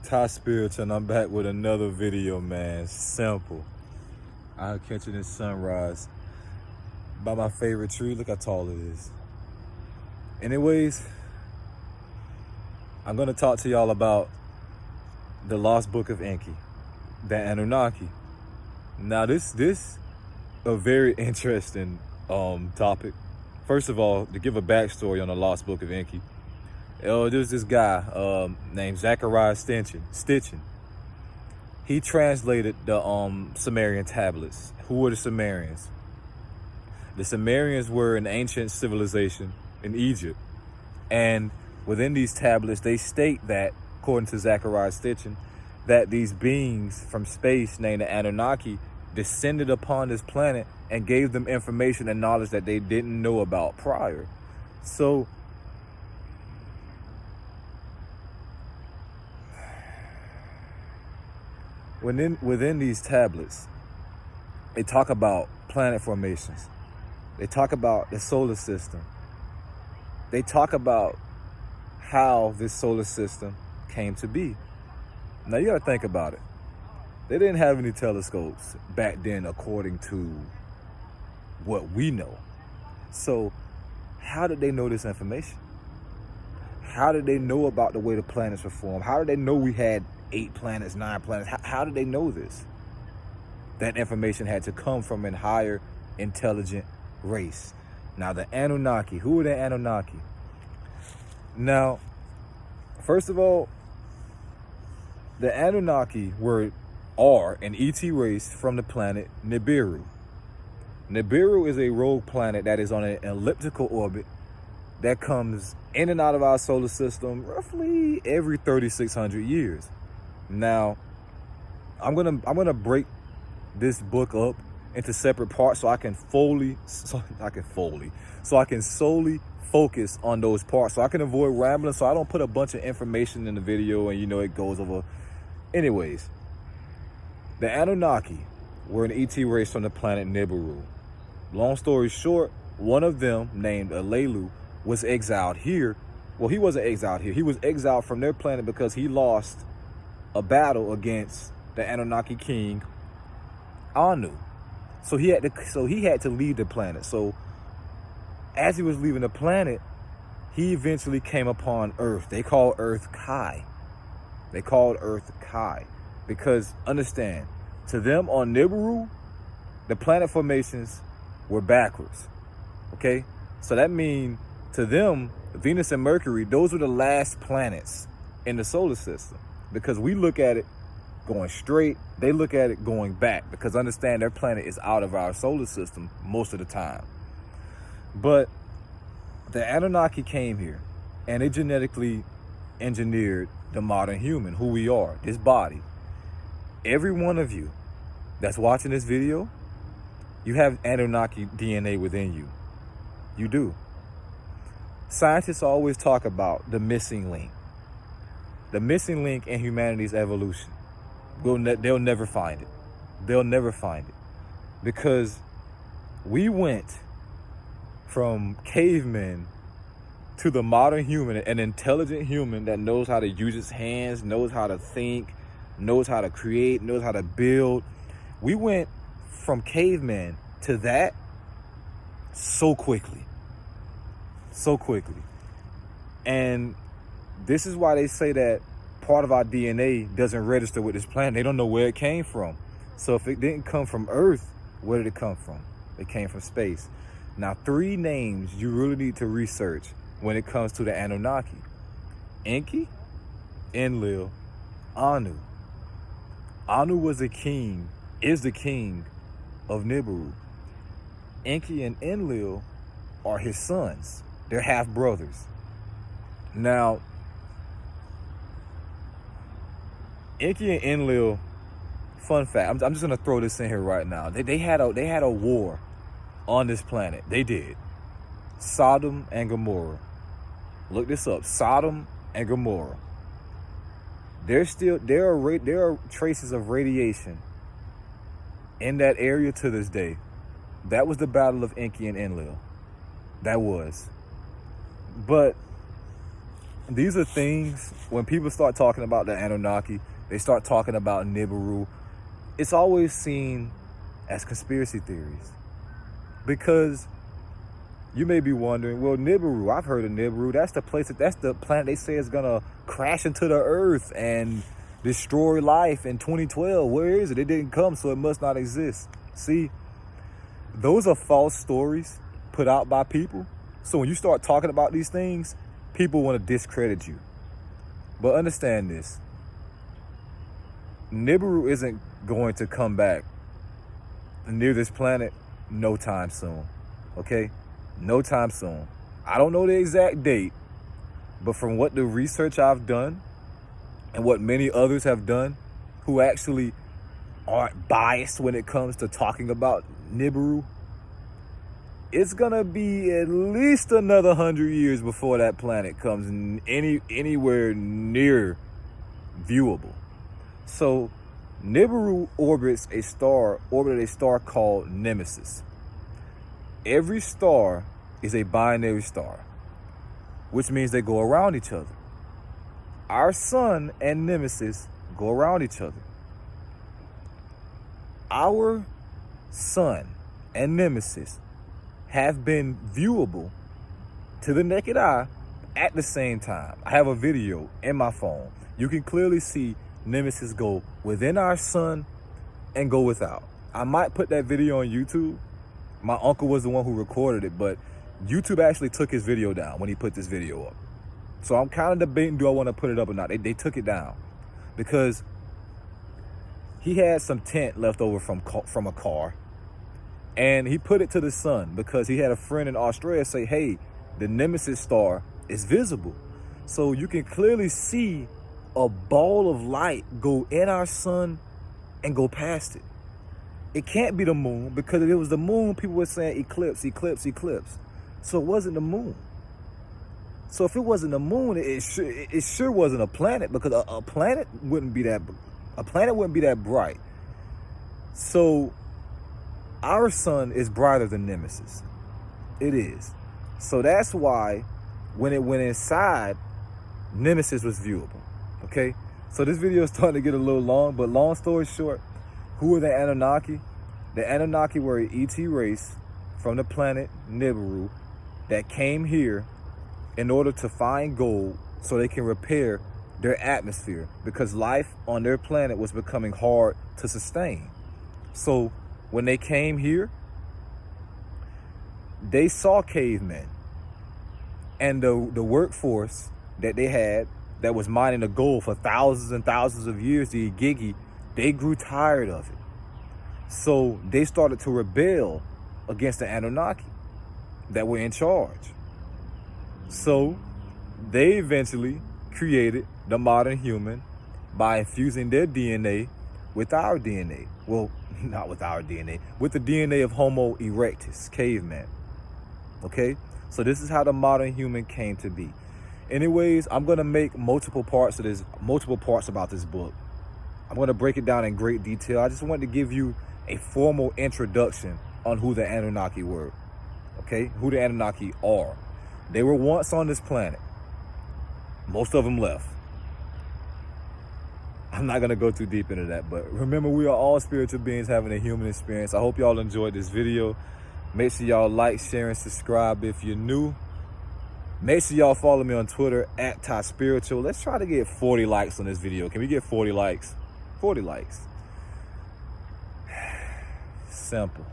Ty Spirits, and I'm back with another video, man. Simple. Out catching this sunrise by my favorite tree. Look how tall it is. Anyways, I'm gonna talk to y'all about the lost book of Enki, the Anunnaki. Now this a very interesting topic. First of all, to give a backstory on the lost book of Enki. There's this guy named Zachariah Stitchin. He translated the Sumerian tablets. Who were the Sumerians? The Sumerians were an ancient civilization in Egypt. And within these tablets, they state that, according to Zachariah Stitchin, that these beings from space named the Anunnaki descended upon this planet and gave them information and knowledge that they didn't know about prior. So within these tablets, they talk about planet formations. They talk about the solar system. They talk about how this solar system came to be. Now you gotta think about it. They didn't have any telescopes back then according to what we know. So how did they know this information? How did they know about the way the planets were formed? How did they know we had 8 planets, 9 planets? How did they know this? That information had to come from a higher intelligent race. Now the Anunnaki, who are the Anunnaki? Now, first of all, the Anunnaki are an ET race from the planet Nibiru. Nibiru is a rogue planet that is on an elliptical orbit that comes in and out of our solar system roughly every 3,600 years. Now, I'm gonna break this book up into separate parts so I can solely focus on those parts, so I can avoid rambling, so I don't put a bunch of information in the video and it goes over. Anyways, the Anunnaki were an ET race from the planet Nibiru. Long story short, one of them, named Alelu, was exiled here. Well, he wasn't exiled here. He was exiled from their planet because he lost a battle against the Anunnaki king, Anu. So he had to leave the planet. So as he was leaving the planet, he eventually came upon Earth. They called Earth Kai. Because understand, to them on Nibiru, the planet formations were backwards. Okay? So that means to them, Venus and Mercury, those were the last planets in the solar system. Because we look at it going straight, they look at it going back. Because understand, their planet is out of our solar system most of the time. But the Anunnaki came here and they genetically engineered the modern human, who we are, this body. Every one of you that's watching this video, you have Anunnaki DNA within you. You do. Scientists always talk about the missing link. The missing link in humanity's evolution. They'll never find it. They'll never find it. Because we went from cavemen to the modern human, an intelligent human that knows how to use his hands, knows how to think, knows how to create, knows how to build. We went from cavemen to that so quickly. And this is why they say that part of our DNA doesn't register with this planet. They don't know where it came from. So if it didn't come from Earth, where did it come from? It came from space. Now, 3 names you really need to research when it comes to the Anunnaki: Enki, Enlil, Anu. Anu was the king, is the king of Nibiru. Enki and Enlil are his sons. They're half brothers. Now, Enki and Enlil, fun fact, I'm just gonna throw this in here right now. They had a war on this planet. They did. Sodom and Gomorrah. Look this up. Sodom and Gomorrah. There are traces of radiation in that area to this day. That was the battle of Enki and Enlil. That was. But these are things, when people start talking about the Anunnaki, they start talking about Nibiru, it's always seen as conspiracy theories. Because you may be wondering, well, Nibiru, I've heard of Nibiru. That's the planet they say is gonna crash into the earth and destroy life in 2012. Where is it? It didn't come, so it must not exist. See, those are false stories put out by people. So when you start talking about these things, people want to discredit you. But understand this. Nibiru isn't going to come back near this planet no time soon. Okay? No time soon. I don't know the exact date, but from what the research I've done and what many others have done who actually aren't biased when it comes to talking about Nibiru, it's gonna be at least another 100 years before that planet comes anywhere near viewable. So Nibiru orbited a star called Nemesis. Every star is a binary star, which means they go around each other. Our sun and Nemesis go around each other. Our sun and Nemesis have been viewable to the naked eye at the same time. I have a video in my phone. You can clearly see Nemesis go within our sun and go without. I might put that video on YouTube. My uncle was the one who recorded it, but YouTube actually took his video down when he put this video up. So I'm kind of debating, do I want to put it up or not? They took it down because he had some tint left over from a car. And he put it to the sun because he had a friend in Australia say, hey, the Nemesis star is visible. So you can clearly see a ball of light go in our sun and go past it. It can't be the moon, because if it was the moon, people were saying eclipse, eclipse, eclipse. So it wasn't the moon. So if it wasn't the moon, it sure wasn't a planet, because a planet wouldn't be that bright. So our sun is brighter than Nemesis. It is. So that's why when it went inside, Nemesis was viewable. Okay? So this video is starting to get a little long, but long story short, who are the Anunnaki? The Anunnaki were an ET race from the planet Nibiru that came here in order to find gold so they can repair their atmosphere, because life on their planet was becoming hard to sustain. So when they came here, they saw cavemen, and the workforce that they had that was mining the gold for thousands and thousands of years, the Igigi, they grew tired of it. So they started to rebel against the Anunnaki that were in charge. So they eventually created the modern human by infusing their DNA with our DNA. Well, not with our DNA, with the DNA of Homo erectus, caveman. Okay? So this is how the modern human came to be. Anyways, I'm going to make multiple parts about this book. I'm going to break it down in great detail. I just wanted to give you a formal introduction on who the Anunnaki were. Okay? Who the Anunnaki are. They were once on this planet. Most of them left. I'm not going to go too deep into that, but remember, we are all spiritual beings having a human experience. I hope y'all enjoyed this video. Make sure y'all like, share, and subscribe if you're new. Make sure y'all follow me on Twitter @TySpiritual. Let's try to get 40 likes on this video. Can we get 40 likes? 40 likes. Simple.